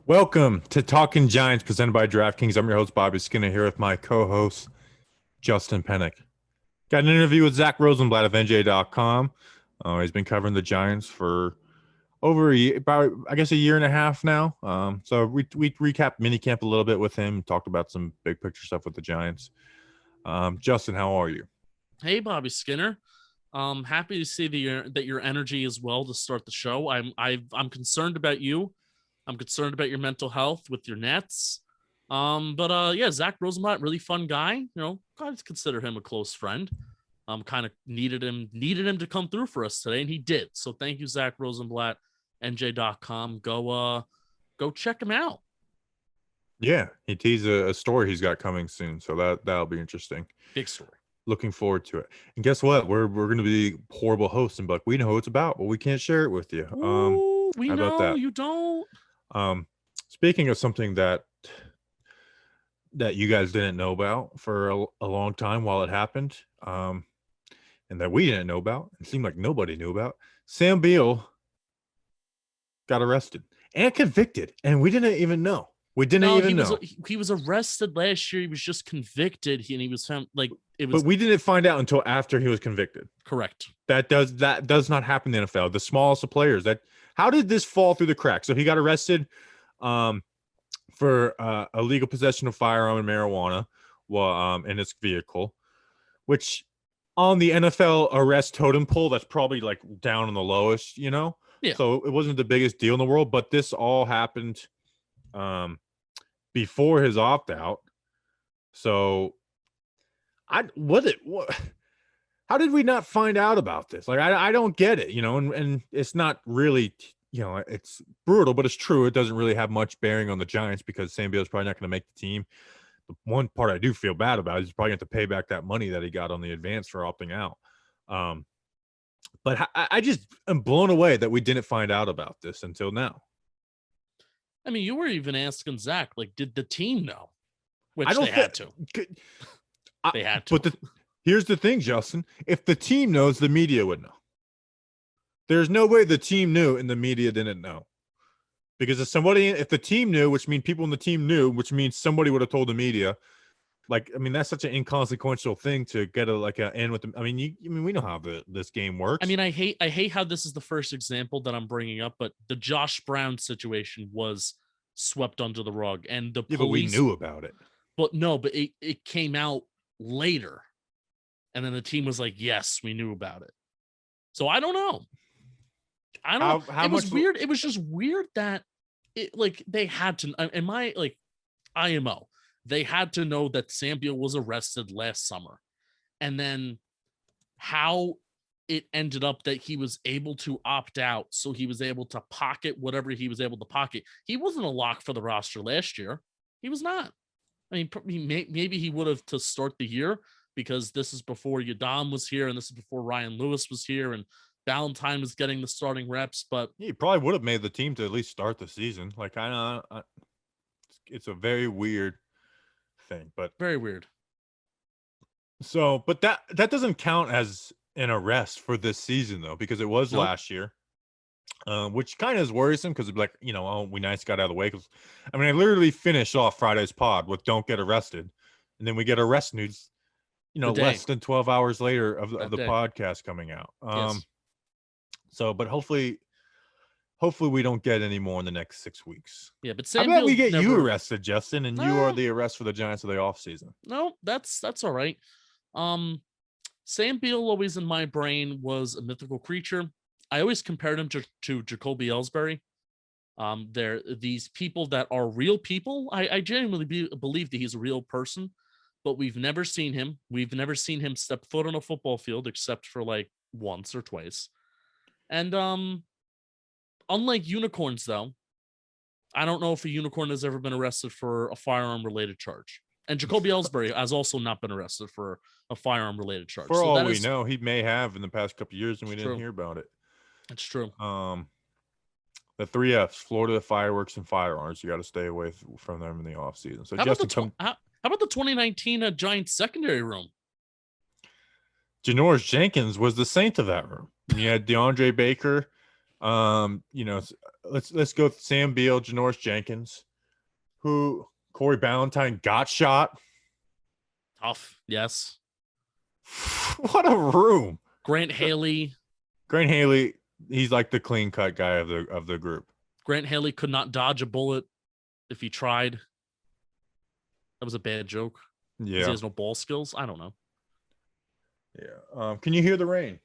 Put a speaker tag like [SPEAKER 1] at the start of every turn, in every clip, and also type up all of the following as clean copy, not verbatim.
[SPEAKER 1] Welcome to Talking Giants, presented by DraftKings. I'm your host, Bobby Skinner, here with my co-host, Justin Pennick. Got an interview with Zack Rosenblatt of NJ.com. He's been covering the Giants for over a year, about, I guess, a year and a half now. So we recapped minicamp a little bit with him, talked about some big picture stuff with the Giants. Justin, how are you?
[SPEAKER 2] Hey, Bobby Skinner. Happy to see that your energy is well to start the show. I'm concerned about you. I'm concerned about your mental health with your Nets. Yeah, Zack Rosenblatt, really fun guy. You know, I'd consider him a close friend. Kind of needed him to come through for us today, and he did. So thank you, Zack Rosenblatt, NJ.com. Go check him out.
[SPEAKER 1] Yeah, he teased a story he's got coming soon, so that'll be interesting.
[SPEAKER 2] Big story. Looking
[SPEAKER 1] forward to it. And guess what? We're going to be horrible hosts, and we know who it's about, but we can't share it with you.
[SPEAKER 2] Ooh, we know that? You don't.
[SPEAKER 1] Speaking of something that you guys didn't know about for a long time while it happened, and that we didn't know about, it seemed like nobody knew about, Sam Beal got arrested and convicted, and we didn't even know.
[SPEAKER 2] He was arrested last year. He was just convicted, and he was found like it was.
[SPEAKER 1] But we didn't find out until after he was convicted.
[SPEAKER 2] Correct.
[SPEAKER 1] That does not happen in the NFL. The smallest of players. How did this fall through the cracks? So he got arrested for illegal possession of firearm and marijuana in his vehicle, which on the NFL arrest totem pole, that's probably like down on the lowest, you know?
[SPEAKER 2] Yeah.
[SPEAKER 1] So it wasn't the biggest deal in the world, but this all happened before his opt-out. So how did we not find out about this? Like, I don't get it, you know, and it's not really, you know, it's brutal, but it's true. It doesn't really have much bearing on the Giants because Sam Beal is probably not going to make the team. The one part I do feel bad about is he's probably going to have to pay back that money that he got on the advance for opting out. But I just am blown away that we didn't find out about this until now.
[SPEAKER 2] I mean, you were even asking Zach, like, did the team know? Which they had to. They had to.
[SPEAKER 1] But here's the thing, Justin. If the team knows, the media would know. There's no way the team knew and the media didn't know. Because if the team knew, which means people in the team knew, which means somebody would have told the media. Like, I mean, that's such an inconsequential thing to get an end with them. I mean, we know how this game works.
[SPEAKER 2] I mean, I hate how this is the first example that I'm bringing up, but the Josh Brown situation was swept under the rug, and the police.
[SPEAKER 1] But we knew about it.
[SPEAKER 2] But it came out later, and then the team was like, "Yes, we knew about it." So I don't know. It was weird. It was just weird that they had to. In my IMO. They had to know that Sam Beal was arrested last summer. And then how it ended up that he was able to opt out, so he was able to pocket whatever he was able to pocket. He wasn't a lock for the roster last year. He was not. I mean, maybe he would have to start the year because this is before Yadam was here and this is before Ryan Lewis was here and Valentine was getting the starting reps. But
[SPEAKER 1] he probably would have made the team to at least start the season. Like, it's a very weird thing, but
[SPEAKER 2] very weird.
[SPEAKER 1] So, but that doesn't count as an arrest for this season though, because it was last year, which kind of is worrisome because it's like, you know, oh, we got out of the way. Because I mean, I literally finished off Friday's pod with "Don't get arrested," and then we get arrest news, you know, less than 12 hours later of the podcast coming out.
[SPEAKER 2] Yes.
[SPEAKER 1] So, but hopefully we don't get any more in the next 6 weeks.
[SPEAKER 2] Yeah, but
[SPEAKER 1] Sam Beal, we get you arrested, Justin, and you are the arrest for the Giants of the offseason.
[SPEAKER 2] No, that's all right. Sam Beal always in my brain was a mythical creature. I always compared him to Jacoby Ellsbury. They're these people that are real people. I genuinely believe that he's a real person, but we've never seen him. We've never seen him step foot on a football field except for like once or twice. And unlike unicorns, though, I don't know if a unicorn has ever been arrested for a firearm-related charge. And Jacoby Ellsbury has also not been arrested for a firearm-related charge.
[SPEAKER 1] For all we know, he may have in the past couple of years, and we didn't hear about it.
[SPEAKER 2] That's true.
[SPEAKER 1] The 3 Fs: Florida, fireworks, and firearms. You got to stay away from them in the offseason. So,
[SPEAKER 2] how about the 2019 Giants secondary room?
[SPEAKER 1] Janoris Jenkins was the saint of that room. You had DeAndre Baker, you know, let's go with Sam Beal, Janoris Jenkins, who Corey Ballantyne got shot.
[SPEAKER 2] Tough, yes.
[SPEAKER 1] What a room.
[SPEAKER 2] Grant Haley,
[SPEAKER 1] he's like the clean cut guy of the group.
[SPEAKER 2] Grant Haley could not dodge a bullet if he tried. That was a bad joke.
[SPEAKER 1] Yeah.
[SPEAKER 2] He has no ball skills. I don't know.
[SPEAKER 1] Yeah. Can you hear the rain?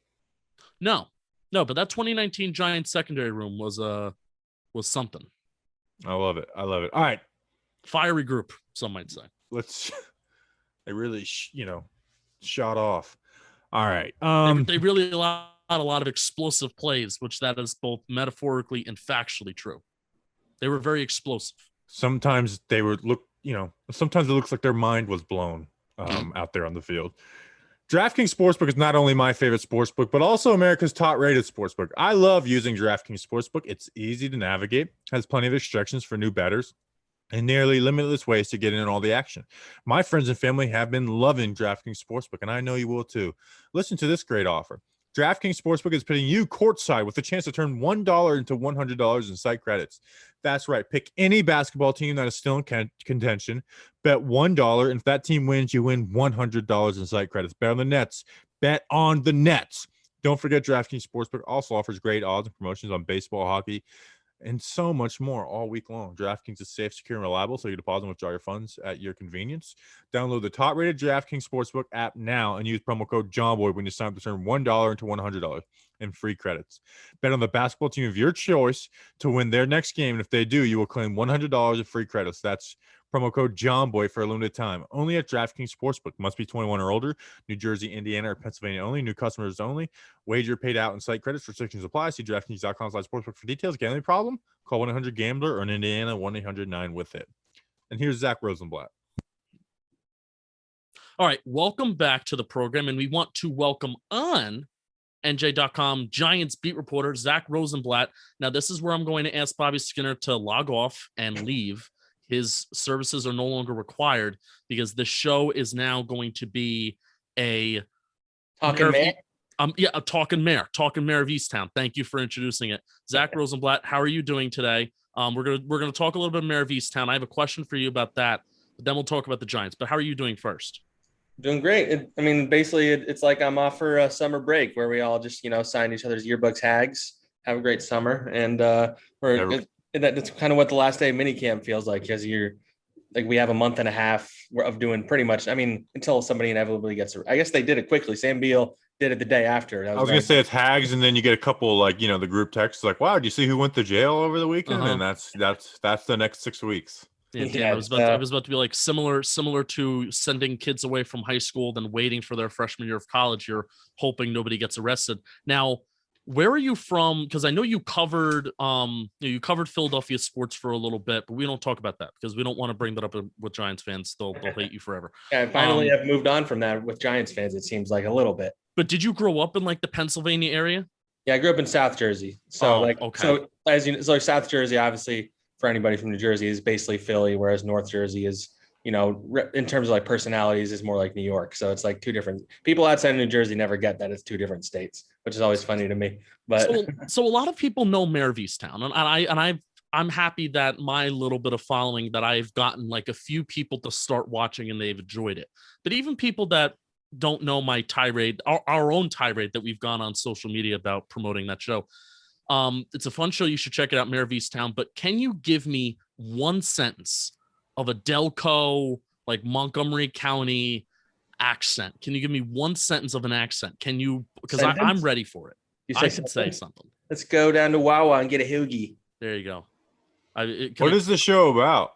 [SPEAKER 2] No, but that 2019 Giants secondary room was something.
[SPEAKER 1] I love it. All right.
[SPEAKER 2] Fiery group, some might say.
[SPEAKER 1] They really, shot off. All right.
[SPEAKER 2] They really allowed a lot of explosive plays, which that is both metaphorically and factually true. They were very explosive.
[SPEAKER 1] Sometimes sometimes it looks like their mind was blown out there on the field. DraftKings Sportsbook is not only my favorite sportsbook, but also America's top-rated sportsbook. I love using DraftKings Sportsbook. It's easy to navigate, has plenty of instructions for new bettors, and nearly limitless ways to get in on all the action. My friends and family have been loving DraftKings Sportsbook, and I know you will too. Listen to this great offer. DraftKings Sportsbook is putting you courtside with a chance to turn $1 into $100 in site credits. That's right. Pick any basketball team that is still in contention. Bet $1, and if that team wins, you win $100 in site credits. Bet on the Nets. Bet on the Nets. Don't forget DraftKings Sportsbook also offers great odds and promotions on baseball, hockey, and so much more all week long. DraftKings is safe, secure, and reliable, so you deposit and withdraw your funds at your convenience. Download the top-rated DraftKings Sportsbook app now and use promo code JOHNBOY when you sign up to turn $1 into $100 in free credits. Bet on the basketball team of your choice to win their next game, and if they do, you will claim $100 in free credits. That's promo code JOHNBOY for a limited time. Only at DraftKings Sportsbook. Must be 21 or older. New Jersey, Indiana, or Pennsylvania only. New customers only. Wager paid out in site credits. Restrictions apply. See DraftKings.com/sportsbook for details. Gambling problem? Call 1-800-GAMBLER or in Indiana 1-800-9-WITH-IT. And here's Zack Rosenblatt.
[SPEAKER 2] All right, welcome back to the program, and we want to welcome on NJ.com Giants beat reporter Zack Rosenblatt. Now, this is where I'm going to ask Bobby Skinner to log off and leave. His services are no longer required because the show is now going to be a
[SPEAKER 3] Talking Mayor.
[SPEAKER 2] A Talking Mayor of Easttown. Thank you for introducing it, Zack Rosenblatt. How are you doing today? We're gonna talk a little bit of Mayor of Easttown. I have a question for you about that, but then we'll talk about the Giants. But how are you doing first?
[SPEAKER 3] Doing great. Basically, it's like I'm off for a summer break where we all just sign each other's yearbooks, hags, have a great summer, and that's kind of what the last day of minicamp feels like, because we have a month and a half of doing pretty much, until somebody inevitably gets I guess they did it quickly. Sam Beal did it the day after.
[SPEAKER 1] I was going to say it's hags, and then you get a couple the group texts like, wow, did you see who went to jail over the weekend? And that's the next 6 weeks.
[SPEAKER 2] Yeah, I was about to be like similar to sending kids away from high school, then waiting for their freshman year of college. You're hoping nobody gets arrested. Now, where are you from? Because I know you covered Philadelphia sports for a little bit, but we don't talk about that because we don't want to bring that up with Giants fans. They'll hate you forever.
[SPEAKER 3] Yeah, finally I've moved on from that with Giants fans, it seems like, a little bit.
[SPEAKER 2] But did you grow up in the Pennsylvania area?
[SPEAKER 3] Yeah, I grew up in South Jersey. So South Jersey, obviously, for anybody from New Jersey, is basically Philly, whereas North Jersey is, in terms of personalities, is more like New York. So it's two different people outside of New Jersey never get that it's two different states, which is always funny to me. But
[SPEAKER 2] so a lot of people know Mayor of Easttown, and I'm happy that my little bit of following that I've gotten a few people to start watching and they've enjoyed it. But even people that don't know my tirade, our own tirade that we've gone on social media about promoting that show. It's a fun show. You should check it out, Mayor of Easttown. But can you give me one sentence of a Delco, Montgomery County accent? Can you give me one sentence of an accent? Can you? Because I'm ready for it. I can say something.
[SPEAKER 3] Let's go down to Wawa and get a hoagie.
[SPEAKER 2] There you go.
[SPEAKER 1] What is the show about?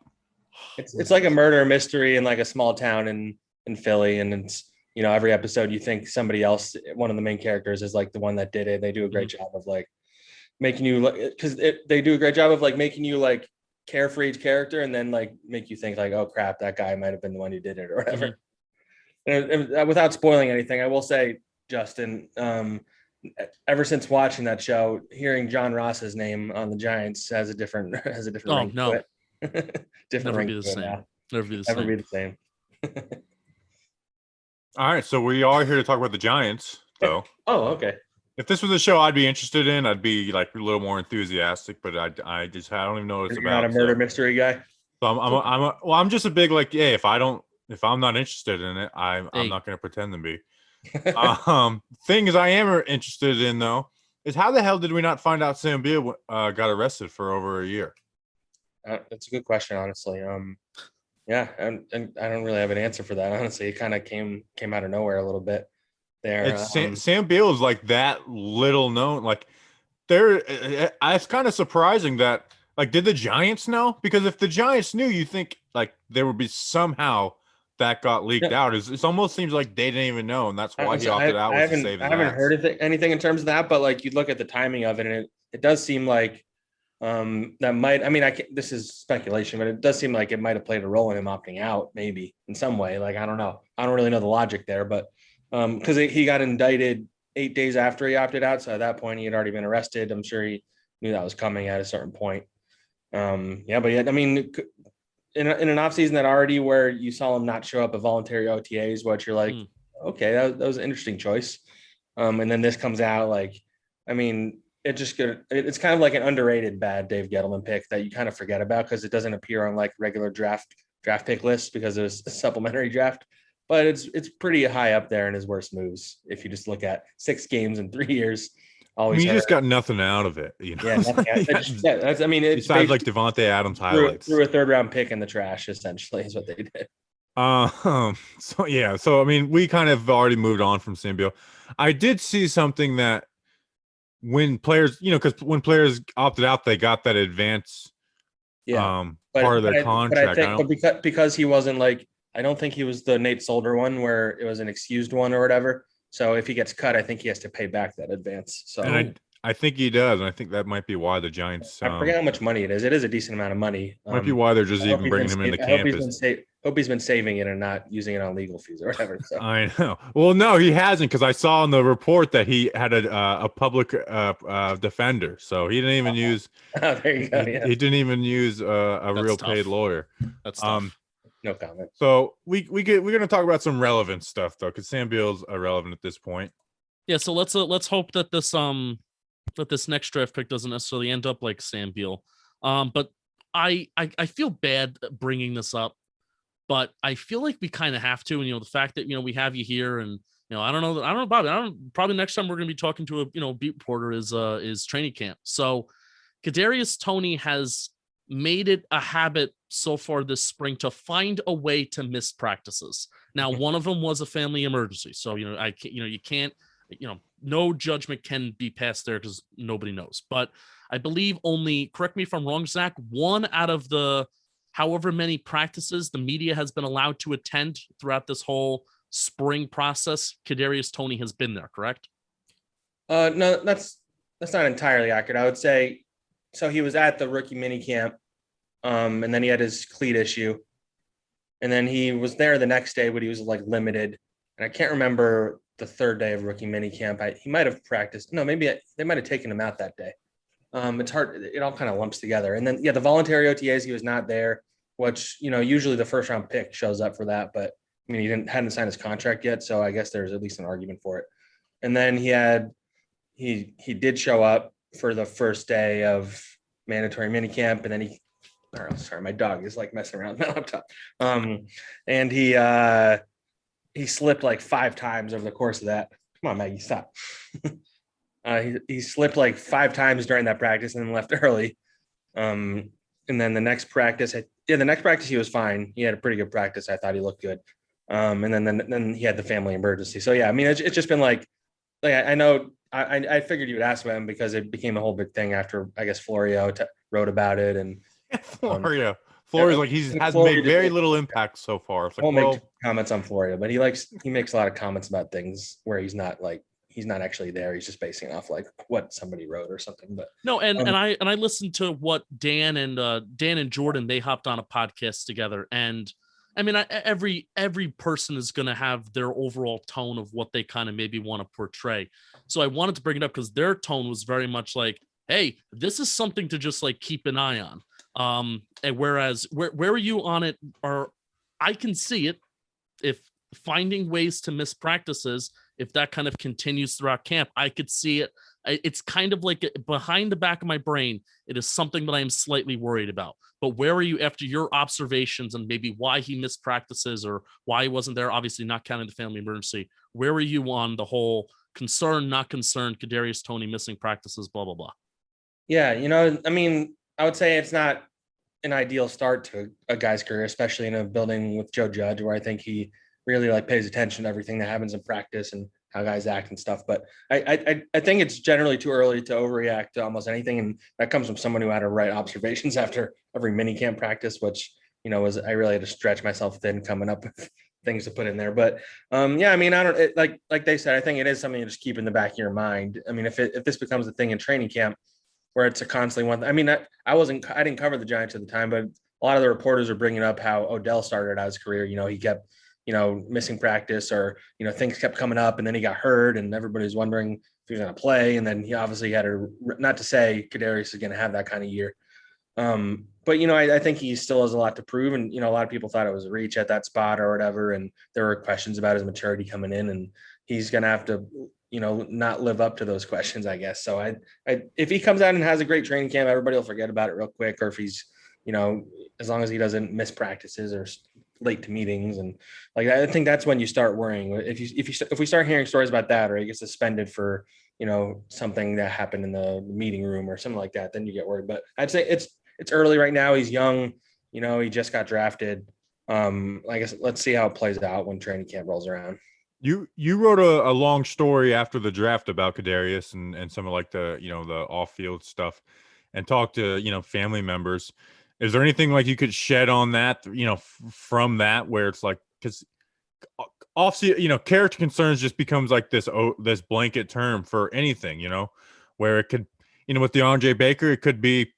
[SPEAKER 3] It's like a murder mystery in a small town in Philly, and it's every episode you think somebody else, one of the main characters, is the one that did it. They do a great job of making you they do a great job of making you care for each character, and then make you think oh crap, that guy might have been the one who did it or whatever. And without spoiling anything, I will say, Justin, ever since watching that show, hearing John Ross's name on the Giants has a different ring to it. Different ring to it now.
[SPEAKER 2] Never be the same.
[SPEAKER 1] All right, so we are here to talk about the Giants, though.
[SPEAKER 3] Oh, okay.
[SPEAKER 1] If this was a show I'd be interested in, I'd be like a little more enthusiastic. But I don't even know what it's
[SPEAKER 3] You're
[SPEAKER 1] about.
[SPEAKER 3] not a murder mystery guy.
[SPEAKER 1] So I'm just a big like, yeah. If I'm not interested in it, I'm not going to pretend to be. Things I am interested in though is how the hell did we not find out Sam Beal got arrested for over a year?
[SPEAKER 3] That's a good question, honestly. Yeah, and I don't really have an answer for that. Honestly, it kind of came out of nowhere a little bit there.
[SPEAKER 1] Sam Beal is like that little known. Like it's kind of surprising that like did the Giants know? Because if the Giants knew, you think like there would be somehow that got leaked out. It almost seems like they didn't even know, and that's why he opted out. Was to save his
[SPEAKER 3] I haven't heard anything in terms of that, but like you look at the timing of it, and it does seem like that might. I mean, this is speculation, but it does seem like it might have played a role in him opting out, maybe in some way. Like I don't know. I don't really know the logic there, but because he got indicted 8 days after he opted out, so at that point he had already been arrested. I'm sure he knew that was coming at a certain point. Yeah, but yeah, I mean. In an offseason that already where you saw him not show up at voluntary OTAs, what you're like, okay, that was an interesting choice. And then this comes out like, I mean, it's kind of like an underrated bad Dave Gettleman pick that you kind of forget about because it doesn't appear on like regular draft pick lists because there's a supplementary draft, but it's pretty high up there in his worst moves. If you just look at 6 games in 3 years.
[SPEAKER 1] He just got nothing out of it, you know.
[SPEAKER 3] Yeah, that's. I mean, it's
[SPEAKER 1] besides like Devontae Adams highlights.
[SPEAKER 3] Threw a 3rd round pick in the trash. Essentially, is what they did.
[SPEAKER 1] So yeah. So I mean, we kind of already moved on from Sam Beal. I did see something that when players, because when players opted out, they got that advance. Part of their contract.
[SPEAKER 3] But because he wasn't like, I don't think he was the Nate Solder one where it was an excused one or whatever. So if he gets cut, I think he has to pay back that advance. So
[SPEAKER 1] and I think he does, and I think that might be why the Giants.
[SPEAKER 3] I forget how much money it is. It is a decent amount of money.
[SPEAKER 1] Might be why they're just even bringing him into campus.
[SPEAKER 3] Hope he's been saving it and not using it on legal fees or whatever. So.
[SPEAKER 1] I know. Well, no, he hasn't because I saw in the report that he had a public defender, so he didn't even use.
[SPEAKER 3] Oh, there you go. Yeah.
[SPEAKER 1] He didn't even use a real
[SPEAKER 2] tough.
[SPEAKER 1] Paid lawyer.
[SPEAKER 2] That's tough.
[SPEAKER 3] No comment.
[SPEAKER 1] So we're gonna talk about some relevant stuff though, because Sam Beal's irrelevant at this point.
[SPEAKER 2] Yeah, so let's hope that this next draft pick doesn't necessarily end up like Sam Beal. But I feel bad bringing this up, but I feel like we kind of have to. And the fact that we have you here, and I don't know, Bobby. Probably next time we're gonna be talking to a beat reporter is training camp. So Kadarius Tony has made it a habit so far this spring to find a way to miss practices. Now, one of them was a family emergency. So, you can't, no judgment can be passed there because nobody knows. But I believe only, correct me if I'm wrong, Zach, 1 out of the however many practices the media has been allowed to attend throughout this whole spring process, Kadarius Toney has been there, correct?
[SPEAKER 3] No, that's not entirely accurate. I would say, so he was at the rookie mini camp, and then he had his cleat issue, and then he was there the next day, but he was like limited. And I can't remember the 3rd day of rookie mini camp. He might have practiced. No, maybe they might have taken him out that day. It's hard. It all kind of lumps together. And then, the voluntary OTAs, he was not there, which, usually the 1st round pick shows up for that. But I mean, he hadn't signed his contract yet. So I guess there's at least an argument for it. And then he did show up for the 1st day of mandatory minicamp, and then sorry, my dog is like messing around with my laptop. And he slipped like 5 times over the course of that. Come on, Maggie, stop. He slipped like 5 times during that practice and then left early. And then the next practice, he was fine. He had a pretty good practice. I thought he looked good. And then he had the family emergency. So yeah, I mean, it's just been like I know. I figured you would ask about him because it became a whole big thing after, I guess, Florio wrote about it. And
[SPEAKER 1] Florio's like has made very little impact so far. It's like,
[SPEAKER 3] won't make comments on Florio, but he makes a lot of comments about things where he's not actually there. He's just basing off like what somebody wrote or something. But
[SPEAKER 2] no, and I listened to what Dan and Jordan, they hopped on a podcast together, and I mean, every person is going to have their overall tone of what they kind of maybe want to portray. So I wanted to bring it up because their tone was very much like, hey, this is something to just like keep an eye on. And whereas where are you on it? Or I can see it if finding ways to miss practices if that kind of continues throughout camp, I could see it. It's kind of like behind the back of my brain. It is something that I am slightly worried about. But where are you after your observations and maybe why he missed practices or why he wasn't there? Obviously, not counting the family emergency. Where are you on the whole concern, not concerned, Kadarius Toney missing practices, blah, blah, blah?
[SPEAKER 3] Yeah, I mean, I would say it's not an ideal start to a guy's career, especially in a building with Joe Judge, where I think he really like pays attention to everything that happens in practice and how guys act and stuff. But I think it's generally too early to overreact to almost anything, and that comes from someone who had to write observations after every mini camp practice, which I really had to stretch myself thin coming up with things to put in there. But yeah, I mean, I don't like they said, I think it is something to just keep in the back of your mind. I mean, if this becomes a thing in training camp, where it's a constantly one. I mean, I didn't cover the Giants at the time, but a lot of the reporters are bringing up how Odell started out his career. He kept, missing practice or, things kept coming up and then he got hurt and everybody's wondering if he was going to play. And then he obviously had not to say Kadarius is going to have that kind of year. But, I think he still has a lot to prove. And, a lot of people thought it was a reach at that spot or whatever. And there were questions about his maturity coming in, and he's going to have to, not live up to those questions, I guess. So if he comes out and has a great training camp, everybody will forget about it real quick. Or if he's, as long as he doesn't miss practices or late to meetings. And like, I think that's when you start worrying. If we start hearing stories about that, or he gets suspended for, something that happened in the meeting room or something like that, then you get worried. But I'd say it's early right now. He's young, he just got drafted. I guess let's see how it plays out when training camp rolls around.
[SPEAKER 1] You wrote a long story after the draft about Kadarius and some of like the the off-field stuff, and talked to family members. Is there anything like you could shed on that from that, where it's like, because character concerns just becomes like this blanket term for anything, where it could with DeAndre Baker, it could be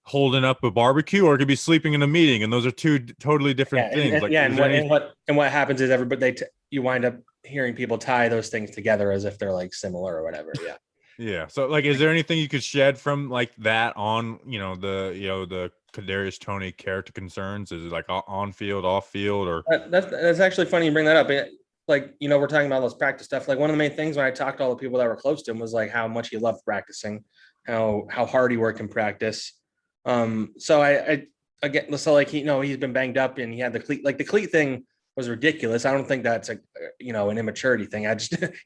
[SPEAKER 1] holding up a barbecue, or it could be sleeping in a meeting, and those are two totally different things.
[SPEAKER 3] What happens is everybody you wind up hearing people tie those things together as if they're like similar or whatever. Yeah.
[SPEAKER 1] Yeah. So like, is there anything you could shed from like that on the Kadarius Toney character concerns? Is it like on field, off field, or
[SPEAKER 3] that's actually funny you bring that up. We're talking about those practice stuff. Like one of the main things when I talked to all the people that were close to him was like how much he loved practicing, how hard he worked in practice. So he's been banged up and he had the cleat. Like the cleat thing was ridiculous. I don't think that's an immaturity thing.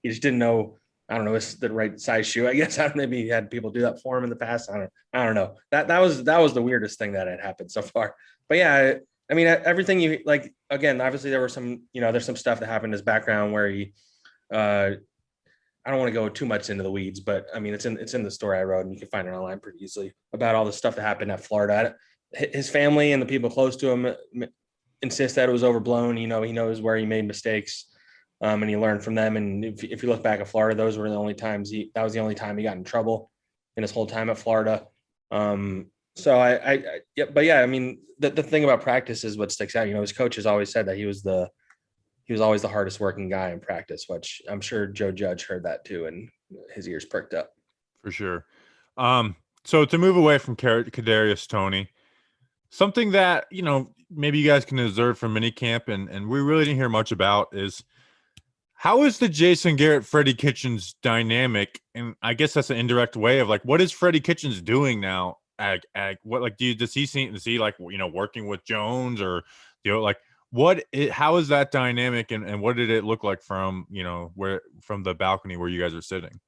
[SPEAKER 3] He just didn't know. I don't know. It's the right size shoe, I guess. Maybe he had people do that for him in the past. I don't know. That was the weirdest thing that had happened so far. But yeah, I mean, everything you like. Again, obviously there were some. There's some stuff that happened in his background where he. I don't want to go too much into the weeds, but I mean, it's in the story I wrote, and you can find it online pretty easily about all the stuff that happened at Florida. His family and the people close to him insist that it was overblown. He knows where he made mistakes, and he learned from them. And if you look back at Florida, those were the only times that was the only time he got in trouble in his whole time at Florida. So but yeah, I mean, the thing about practice is what sticks out. His coaches always said that he was always the hardest working guy in practice, which I'm sure Joe Judge heard that too, and his ears perked up.
[SPEAKER 1] For sure. So to move away from Kadarius Toney, something that, maybe you guys can observe from minicamp and we really didn't hear much about is, how is the Jason Garrett, Freddie Kitchens dynamic? And I guess that's an indirect way of like, what is Freddie Kitchens doing now? Does he see like, working with Jones, or, how is that dynamic and what did it look like from the balcony where you guys are sitting?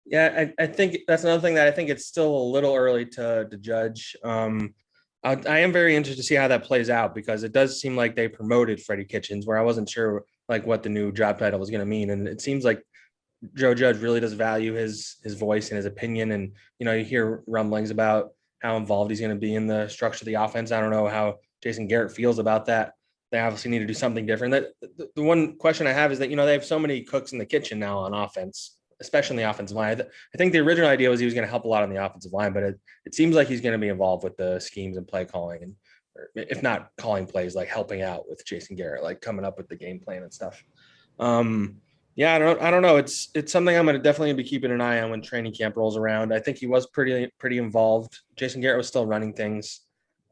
[SPEAKER 3] Yeah, I think that's another thing that I think it's still a little early to judge. I am very interested to see how that plays out, because it does seem like they promoted Freddie Kitchens, where I wasn't sure like what the new job title was going to mean. And it seems like Joe Judge really does value his voice and his opinion. And, you hear rumblings about how involved he's going to be in the structure of the offense. I don't know how Jason Garrett feels about that. They obviously need to do something different. The one question I have is that, they have so many cooks in the kitchen now on offense, especially in the offensive line. I think the original idea was he was going to help a lot on the offensive line, but it seems like he's going to be involved with the schemes and play calling, and if not calling plays, like helping out with Jason Garrett, like coming up with the game plan and stuff. Yeah, I don't know. It's something I'm going to definitely be keeping an eye on when training camp rolls around. I think he was pretty involved. Jason Garrett was still running things,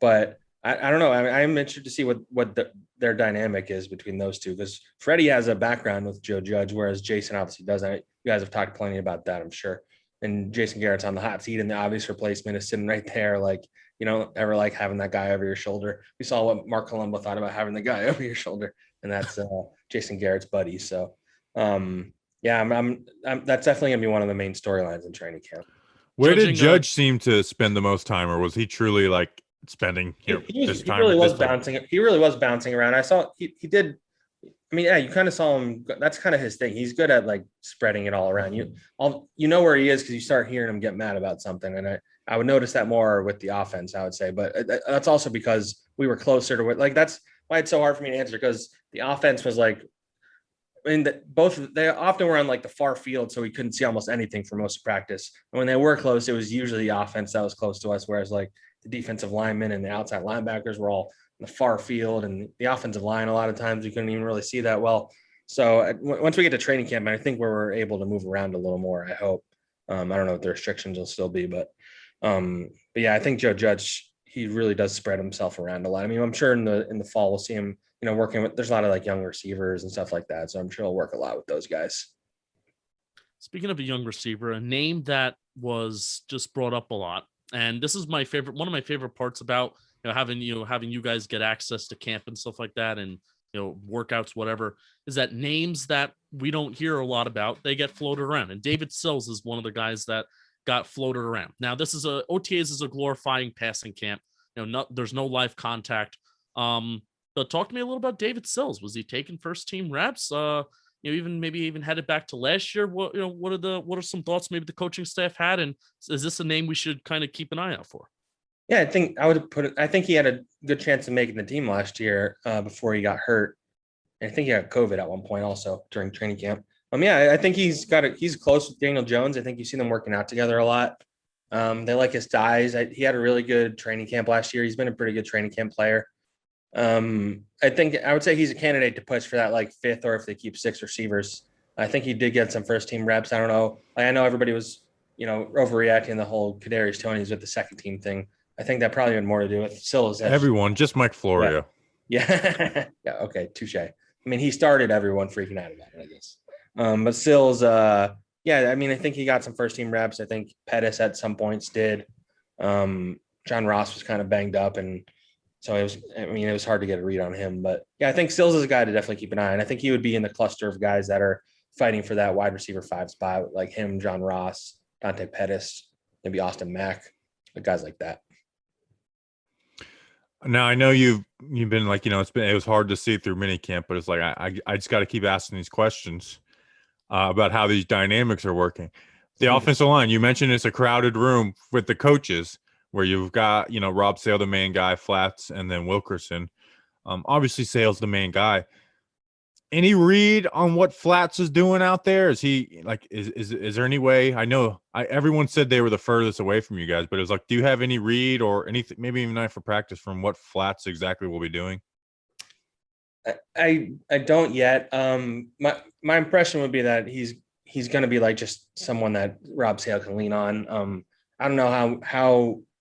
[SPEAKER 3] but I don't know. I'm interested to see what their dynamic is between those two, because Freddie has a background with Joe Judge, whereas Jason obviously doesn't. You guys have talked plenty about that, I'm sure. And Jason Garrett's on the hot seat, and the obvious replacement is sitting right there. Like, you don't ever like having that guy over your shoulder. We saw what Mark Colombo thought about having the guy over your shoulder, and that's Jason Garrett's buddy. So, yeah, I'm that's definitely gonna be one of the main storylines in training camp.
[SPEAKER 1] Where did Judge seem to spend the most time, or was he truly like spending this time?
[SPEAKER 3] He really was bouncing around. I saw he did. I mean, yeah, you kind of saw him. That's kind of his thing. He's good at like spreading it all around. You know where he is because you start hearing him get mad about something. And I would notice that more with the offense, I would say. But that's also because we were closer to it. Like, that's why it's so hard for me to answer, because the offense was like, I mean, they often were on like the far field, so we couldn't see almost anything for most of practice. And when they were close, it was usually the offense that was close to us, whereas like the defensive linemen and the outside linebackers were all in the far field, and the offensive line, a lot of times we couldn't even really see that well. So once we get to training camp, I think we're able to move around a little more, I hope. I don't know what the restrictions will still be, but yeah, I think Joe Judge, he really does spread himself around a lot. I mean, I'm sure in the fall we'll see him, working with, there's a lot of like young receivers and stuff like that. So I'm sure he'll work a lot with those guys.
[SPEAKER 2] Speaking of a young receiver, a name that was just brought up a lot, and this is one of my favorite parts about having you guys get access to camp and stuff like that, and workouts, whatever, is that names that we don't hear a lot about, they get floated around. And David Sills is one of the guys that got floated around. Now, this is OTAs is a glorifying passing camp. There's no live contact. But talk to me a little about David Sills. Was he taking first team reps? Even headed back to last year. What are some thoughts maybe the coaching staff had? And is this a name we should kind of keep an eye out for?
[SPEAKER 3] Yeah, I think he had a good chance of making the team last year before he got hurt. And I think he had COVID at one point also during training camp. I think he's close with Daniel Jones. I think you see them working out together a lot. They like his size. He had a really good training camp last year. He's been a pretty good training camp player. I would say he's a candidate to push for that like fifth, or if they keep six receivers. I think he did get some first team reps. I don't know. I know everybody was, overreacting the whole Kadarius Toney's with the second team thing. I think that probably had more to do with Sills.
[SPEAKER 1] Everyone, just Mike Florio.
[SPEAKER 3] Yeah. Yeah. Okay. Touche. I mean, he started everyone freaking out about it, I guess. But Sills, I think he got some first team reps. I think Pettis at some points did. John Ross was kind of banged up, and so it was hard to get a read on him. But yeah, I think Sills is a guy to definitely keep an eye on. I think he would be in the cluster of guys that are fighting for that wide receiver 5 spot, like him, John Ross, Dante Pettis, maybe Austin Mack, guys like that.
[SPEAKER 1] Now, I know you've been like, it was hard to see through minicamp, but it's like I just got to keep asking these questions about how these dynamics are working. The offensive line, you mentioned it's a crowded room with the coaches, where you've got, Rob Sale, the main guy, Flats, and then Wilkerson. Obviously, Sale's the main guy. Any read on what Flats is doing out there? Is he like, is there any way? I know everyone said they were the furthest away from you guys, but it was like, do you have any read or anything, maybe even night for practice, from what Flats exactly will be doing?
[SPEAKER 3] I don't yet. My impression would be that he's going to be like just someone that Rob Sale can lean on. I don't know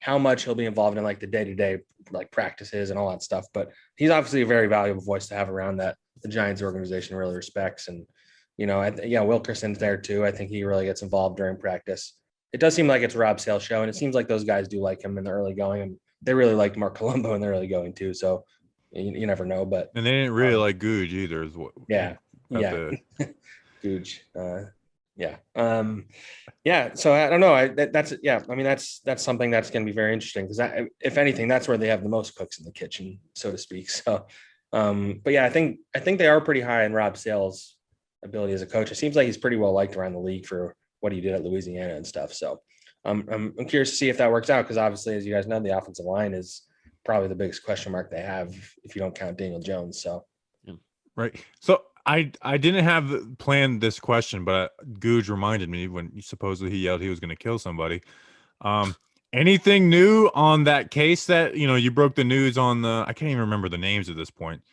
[SPEAKER 3] how much he'll be involved in like the day-to-day like practices and all that stuff, but he's obviously a very valuable voice to have around that the Giants organization really respects. And, Wilkerson's there too. I think he really gets involved during practice. It does seem like it's Rob Sale's show, and it seems like those guys do like him in the early going, and they really liked Mark Colombo in the early going too. So you never know, but.
[SPEAKER 1] And they didn't really like Googe either. Is what?
[SPEAKER 3] Yeah. Googe. So I don't know. That's something that's going to be very interesting, because if anything, that's where they have the most cooks in the kitchen, so to speak. So, but yeah, I think they are pretty high in Rob Sale's ability as a coach. It seems like he's pretty well liked around the league for what he did at Louisiana and stuff. So, I'm curious to see if that works out, because obviously, as you guys know, the offensive line is probably the biggest question mark they have if you don't count Daniel Jones. So,
[SPEAKER 1] right. So. I didn't have planned this question, but Googe reminded me when supposedly he yelled he was going to kill somebody. Anything new on that case that, you broke the news on I can't even remember the names at this point,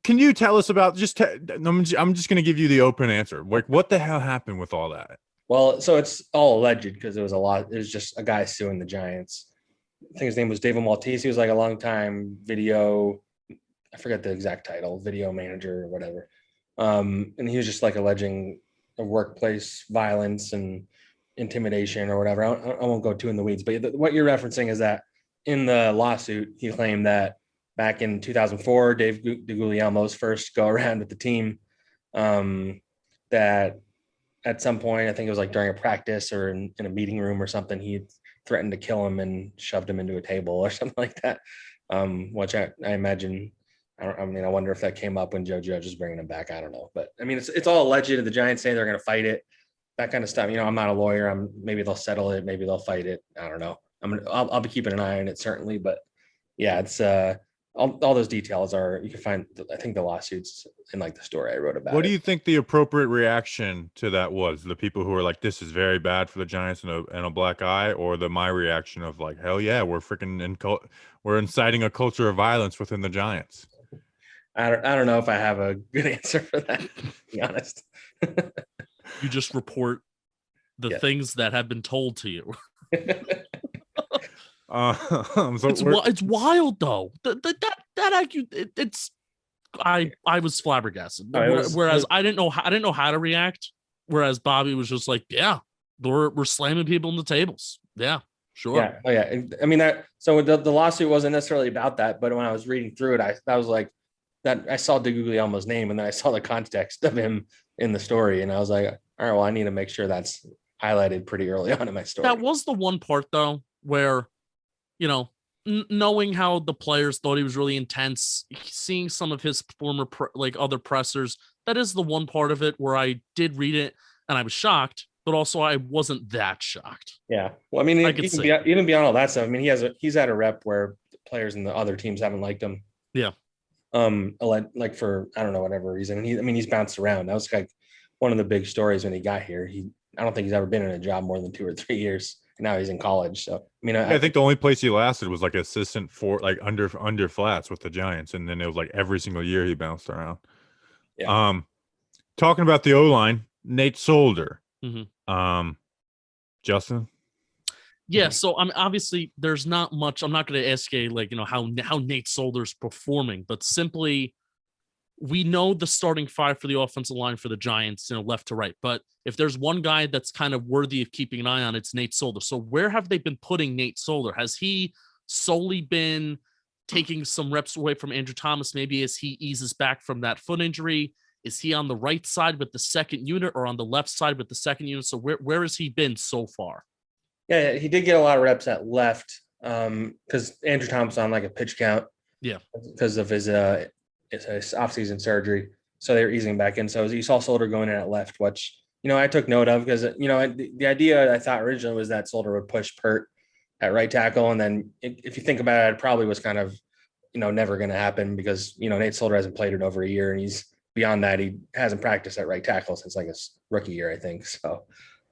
[SPEAKER 1] can you tell us about I'm just going to give you the open answer. Like, what the hell happened with all that?
[SPEAKER 3] Well, so it's all alleged because it was just a guy suing the Giants. I think his name was David Maltese. He was like a long time video, I forget the exact title, video manager or whatever. And he was just like alleging a workplace violence and intimidation or whatever. I won't go too in the weeds, but what you're referencing is that in the lawsuit, he claimed that back in 2004, Dave DeGuglielmo's first go around with the team, that at some point, I think it was like during a practice or in a meeting room or something, he threatened to kill him and shoved him into a table or something like that. Which I imagine, I wonder if that came up when Joe Judge is bringing him back. I don't know, but I mean, it's all alleged. The Giants say they're going to fight it, that kind of stuff. I'm not a lawyer. Maybe they'll settle it. Maybe they'll fight it. I don't know. I'll be keeping an eye on it certainly, but yeah, it's all those details you can find, I think, the lawsuits in like the story I wrote about.
[SPEAKER 1] What do you think the appropriate reaction to that was? The people who are like, this is very bad for the Giants and a black eye, or my reaction of like, hell yeah, we're inciting a culture of violence within the Giants?
[SPEAKER 3] I don't know if I have a good answer for that, to be honest.
[SPEAKER 2] You just report the things that have been told to you. It's wild though. I was flabbergasted. Whereas I didn't know how to react. Whereas Bobby was just like, yeah, we're slamming people in the tables. Yeah, sure.
[SPEAKER 3] Yeah. Oh yeah. I mean so the lawsuit wasn't necessarily about that, but when I was reading through it, I was like, that I saw DeGuglielmo's name and then I saw the context of him in the story, and I was like, all right, well, I need to make sure that's highlighted pretty early on in my story.
[SPEAKER 2] That was the one part though where, knowing how the players thought he was really intense, seeing some of his former other pressers, that is the one part of it where I did read it and I was shocked, but also I wasn't that shocked.
[SPEAKER 3] Yeah. Well, I mean, even beyond all that stuff, I mean, he's had a rep where players in the other teams haven't liked him.
[SPEAKER 2] Yeah.
[SPEAKER 3] Like for, I don't know, whatever reason. And he's bounced around. That was like one of the big stories when he got here. I don't think he's ever been in a job more than 2 or 3 years. Now he's in college. So, I mean,
[SPEAKER 1] I think the only place he lasted was like assistant for like under flats with the Giants. And then it was like every single year he bounced around. Yeah. Talking about the O-line, Nate Solder.
[SPEAKER 2] Mm-hmm.
[SPEAKER 1] Justin?
[SPEAKER 2] Yeah. So obviously there's not much. I'm not going to ask how Nate Solder's performing, but simply we know the starting five for the offensive line for the Giants, left to right. But if there's one guy that's kind of worthy of keeping an eye on, it's Nate Solder. So where have they been putting Nate Solder? Has he solely been taking some reps away from Andrew Thomas? Maybe as he eases back from that foot injury, is he on the right side with the second unit or on the left side with the second unit? So where has he been so far?
[SPEAKER 3] Yeah, he did get a lot of reps at left because Andrew Thomas on like a pitch count.
[SPEAKER 2] Yeah,
[SPEAKER 3] because of his offseason surgery. So they were easing back in. So you saw Solder going in at left, which, I took note of because, the idea I thought originally was that Solder would push Pert at right tackle. And then if you think about it, it probably was kind of, never going to happen because, Nate Solder hasn't played in over a year and he's beyond that. He hasn't practiced at right tackle since like his rookie year, I think. So,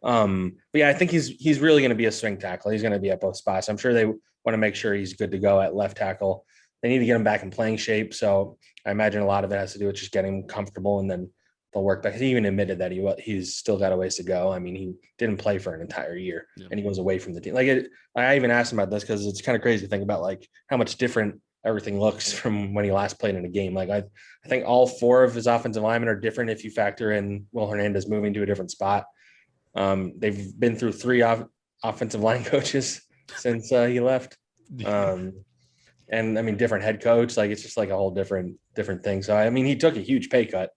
[SPEAKER 3] but yeah, I think he's really going to be a swing tackle. He's going to be at both spots. I'm sure they want to make sure he's good to go at left tackle. They need to get him back in playing shape. So I imagine a lot of it has to do with just getting him comfortable and then they'll work back. He even admitted that he's still got a ways to go. I mean, he didn't play for an entire year and he was away from the team. I even asked him about this because it's kind of crazy to think about like how much different everything looks from when he last played in a game. Like I think all 4 of his offensive linemen are different if you factor in Will Hernandez moving to a different spot. They've been through 3 offensive line coaches since he left. And I mean, different head coach, like it's just like a whole different thing. So, I mean, he took a huge pay cut.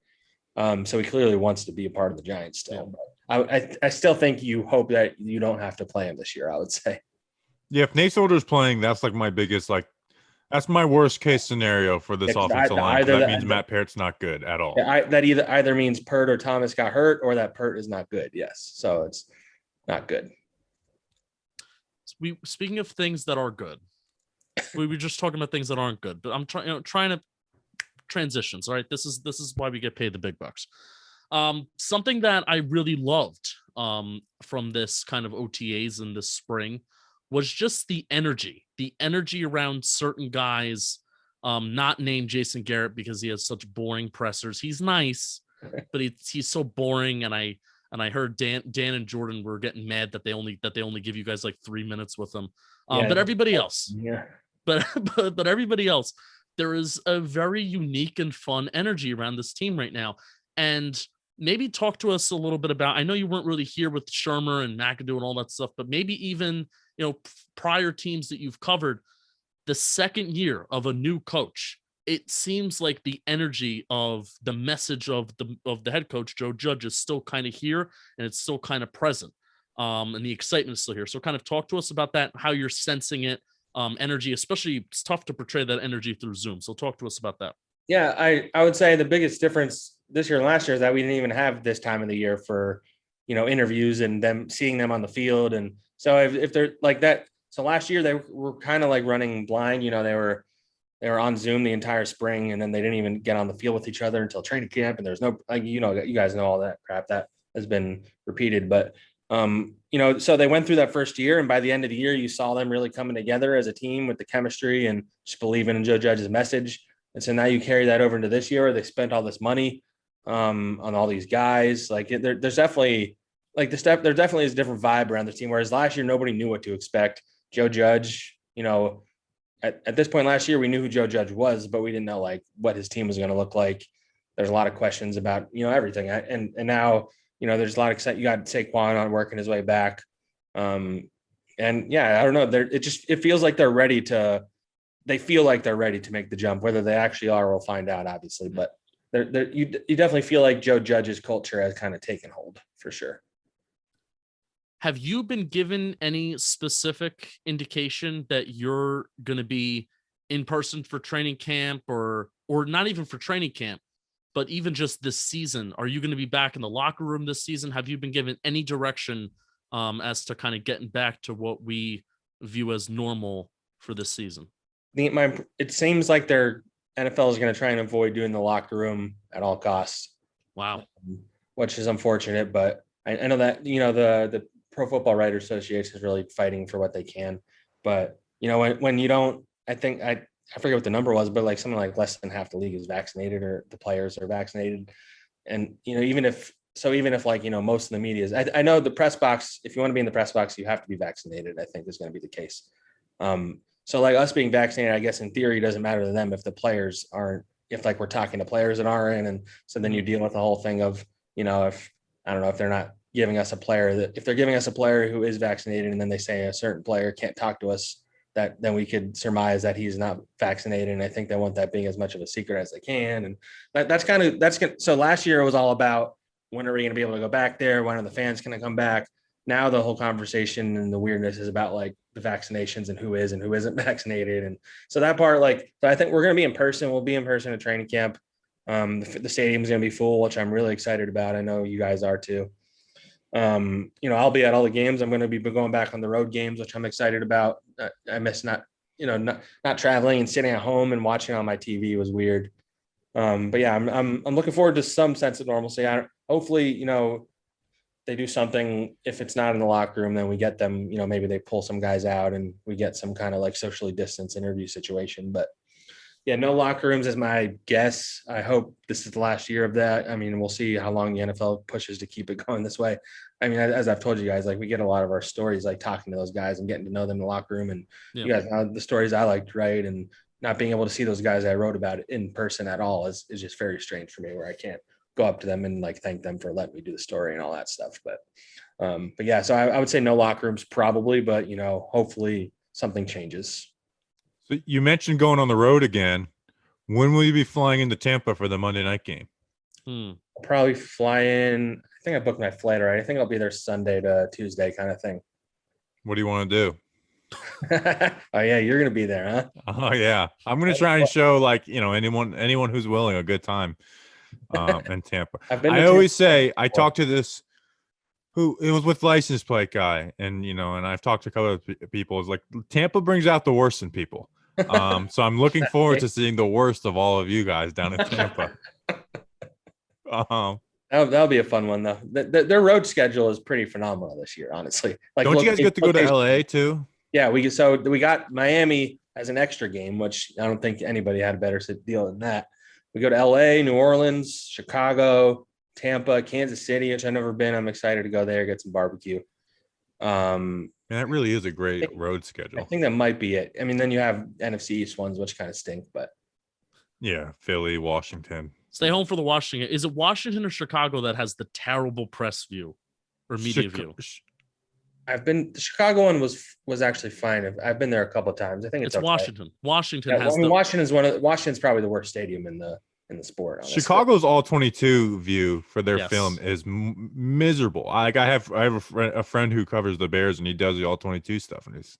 [SPEAKER 3] So he clearly wants to be a part of the Giants still. Yeah. But I still think you hope that you don't have to play him this year, I would say.
[SPEAKER 1] Yeah. If Nate Solder's playing, that's like my biggest, that's my worst case scenario for this offensive line. That means Matt Peart's not good at all.
[SPEAKER 3] That either means Pert or Thomas got hurt or that Pert is not good. Yes. So it's not good.
[SPEAKER 2] Speaking of things that are good, we were just talking about things that aren't good, but I'm trying to transitions. All right. This is why we get paid the big bucks. Something that I really loved from this kind of OTAs in this spring was just the energy around certain guys, not named Jason Garrett because he has such boring pressers. He's nice, but he's so boring. And I And I heard Dan and Jordan were getting mad that they only give you guys like 3 minutes with them.
[SPEAKER 3] Yeah.
[SPEAKER 2] But everybody else,
[SPEAKER 3] Yeah.
[SPEAKER 2] but everybody else, there is a very unique and fun energy around this team right now. And maybe talk to us a little bit about, I know you weren't really here with Shermer and McAdoo and all that stuff, but maybe even, prior teams that you've covered, the second year of a new coach, it seems like the energy of the message of the head coach, Joe Judge, is still kind of here and it's still kind of present. And the excitement is still here. So kind of talk to us about that, how you're sensing it, energy, especially it's tough to portray that energy through Zoom. So talk to us about that.
[SPEAKER 3] Yeah, I would say the biggest difference this year and last year is that we didn't even have this time of the year for, interviews and them seeing them on the field. And so if they're like that, so last year they were kind of like running blind, they were on Zoom the entire spring, and then they didn't even get on the field with each other until training camp. And there's no, you guys know all that crap that has been repeated, but so they went through that first year, and by the end of the year, you saw them really coming together as a team with the chemistry and just believing in Joe Judge's message. And so now you carry that over into this year. They spent all this money on all these guys. Like there's definitely like there definitely is a different vibe around the team. Whereas last year, nobody knew what to expect. Joe Judge, at this point last year, we knew who Joe Judge was, but we didn't know like what his team was going to look like. There's a lot of questions about, everything. And now, there's a lot of excitement. You got Saquon on working his way back. And yeah, I don't know. It feels like they feel like they're ready to make the jump. Whether they actually are, we'll find out, obviously. But you definitely feel like Joe Judge's culture has kind of taken hold for sure.
[SPEAKER 2] Have you been given any specific indication that you're going to be in person for training camp or not even for training camp, but even just this season? Are you going to be back in the locker room this season? Have you been given any direction as to kind of getting back to what we view as normal for this season?
[SPEAKER 3] It seems like their NFL is going to try and avoid doing the locker room at all costs.
[SPEAKER 2] Wow.
[SPEAKER 3] Which is unfortunate, but I know that, the Pro Football Writers Association is really fighting for what they can. But, when you don't, I think I forget what the number was, but like something like less than half the league is vaccinated or the players are vaccinated. And, even if like, most of the media is, I know the press box, if you want to be in the press box, you have to be vaccinated, I think is going to be the case. So like us being vaccinated, I guess in theory, doesn't matter to them if the players aren't, if like we're talking to players that aren't. And so then you deal with the whole thing of, if, I don't know, if they're not giving us a player if they're giving us a player who is vaccinated and then they say a certain player can't talk to us, that then we could surmise that he's not vaccinated. And I think they want that being as much of a secret as they can. And so last year it was all about when are we going to be able to go back there? When are the fans going to come back? Now the whole conversation and the weirdness is about like the vaccinations and who is and who isn't vaccinated. And so that part, so I think we're going to be in person. We'll be in person at training camp. The stadium is going to be full, which I'm really excited about. I know you guys are too. I'll be at all the games. I'm going to be going back on the road games, which I'm excited about. I miss not traveling and sitting at home and watching on my TV was weird. But yeah, I'm looking forward to some sense of normalcy. Hopefully, they do something. If it's not in the locker room, then we get them, maybe they pull some guys out and we get some kind of like socially distanced interview situation. But yeah, no locker rooms is my guess. I hope this is the last year of that. I mean, we'll see how long the NFL pushes to keep it going this way. I mean, as I've told you guys, like we get a lot of our stories, like talking to those guys and getting to know them in the locker room. And you guys know the stories I like to write, and not being able to see those guys I wrote about in person at all is just very strange for me, where I can't go up to them and like thank them for letting me do the story and all that stuff. But yeah, so I would say no locker rooms probably, but hopefully something changes.
[SPEAKER 1] So you mentioned going on the road again. When will you be flying into Tampa for the Monday night game?
[SPEAKER 3] I'll probably fly in. I think I booked my flight already. I think I'll be there Sunday to Tuesday kind of thing.
[SPEAKER 1] What do you want to do?
[SPEAKER 3] Oh yeah, you're gonna be there, huh?
[SPEAKER 1] Oh yeah, I'm gonna try and show like anyone who's willing a good time in Tampa. I always say I talked to this who it was with license plate guy, and and I've talked to a couple of people. It's like Tampa brings out the worst in people. So I'm looking forward to seeing the worst of all of you guys down in Tampa.
[SPEAKER 3] That'll be a fun one though. Their road schedule is pretty phenomenal this year, honestly. Like,
[SPEAKER 1] don't you guys get to go to LA too?
[SPEAKER 3] Yeah, we got Miami as an extra game, which I don't think anybody had a better deal than that. We go to LA, New Orleans, Chicago, Tampa, Kansas City, which I've never been. I'm excited to go there, get some barbecue.
[SPEAKER 1] And that really is a great road
[SPEAKER 3] I
[SPEAKER 1] schedule.
[SPEAKER 3] think that might be it. I mean, then you have NFC East ones, which kind of stink, but
[SPEAKER 1] yeah, Philly, Washington.
[SPEAKER 2] Stay home for the Washington. Is it Washington or Chicago that has the terrible press view or media view?
[SPEAKER 3] The Chicago one was actually fine. I've been there a couple of times. I think it's okay.
[SPEAKER 2] Washington. Washington
[SPEAKER 3] Yeah,
[SPEAKER 2] has
[SPEAKER 3] Washington's probably the worst stadium in the sport. Honestly.
[SPEAKER 1] Chicago's all 22 view for their film is miserable. Like I have a friend who covers the Bears and he does the all 22 stuff, and it's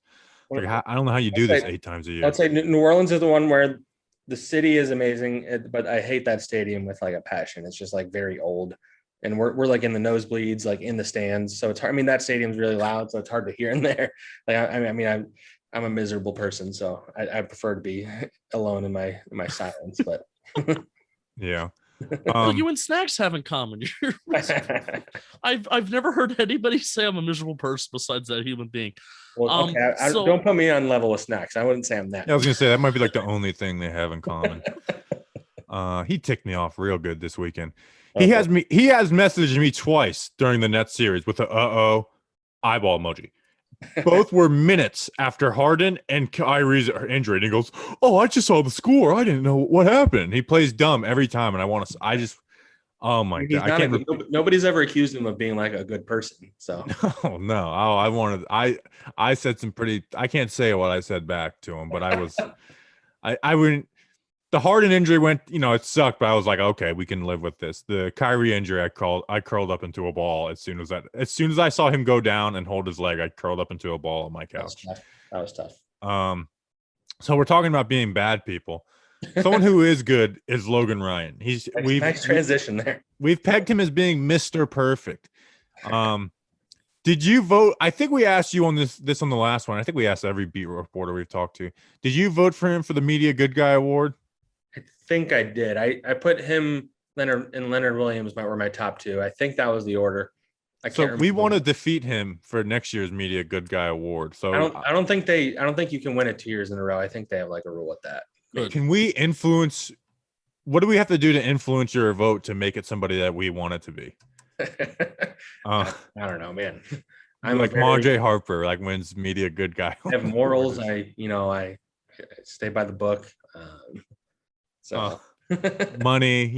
[SPEAKER 1] like, I don't know how you do this 8 times a year.
[SPEAKER 3] I'd say New Orleans is the one where the city is amazing, but I hate that stadium with like a passion. It's just like very old, and we're like in the nosebleeds, like in the stands. So it's hard. I mean, that stadium's really loud, so it's hard to hear in there. Like I'm a miserable person, so I prefer to be alone in my silence. But
[SPEAKER 1] yeah.
[SPEAKER 2] Well, you and Snacks have in common. I've never heard anybody say I'm a miserable person besides that human being.
[SPEAKER 3] Well, okay, don't put me on level with Snacks. I wouldn't say I'm that.
[SPEAKER 1] Yeah, I was gonna say that might be like the only thing they have in common. He ticked me off real good this weekend. He has messaged me twice during the Nets series with the eyeball emoji. Both were minutes after Harden and Kyrie's injury. And he goes, "Oh, I just saw the score. I didn't know what happened." He plays dumb every time, and oh my god!
[SPEAKER 3] Nobody's ever accused him of being like a good person. So
[SPEAKER 1] no. I said some pretty. I can't say what I said back to him, but I wouldn't. The Harden injury went, it sucked, but I was like, okay, we can live with this. The Kyrie injury, I curled up into a ball as soon as I saw him go down and hold his leg, I curled up into a ball on my couch.
[SPEAKER 3] That was tough.
[SPEAKER 1] So we're talking about being bad people. Someone who is good is Logan Ryan.
[SPEAKER 3] Nice transition there.
[SPEAKER 1] We've pegged him as being Mr. Perfect. Did you vote? I think we asked you on this on the last one. I think we asked every beat reporter we've talked to. Did you vote for him for the Media Good Guy Award?
[SPEAKER 3] I think I did. I put him, Leonard Williams were my top 2. I think that was the order.
[SPEAKER 1] So we want to defeat him for next year's Media Good Guy Award. So
[SPEAKER 3] I don't think you can win it 2 years in a row. I think they have like a rule with that.
[SPEAKER 1] Good. Can we influence? What do we have to do to influence your vote to make it somebody that we want it to be?
[SPEAKER 3] I don't know, man.
[SPEAKER 1] I'm like Mondre Harper, like wins Media Good Guy.
[SPEAKER 3] I have morals. I stay by the book.
[SPEAKER 1] Money,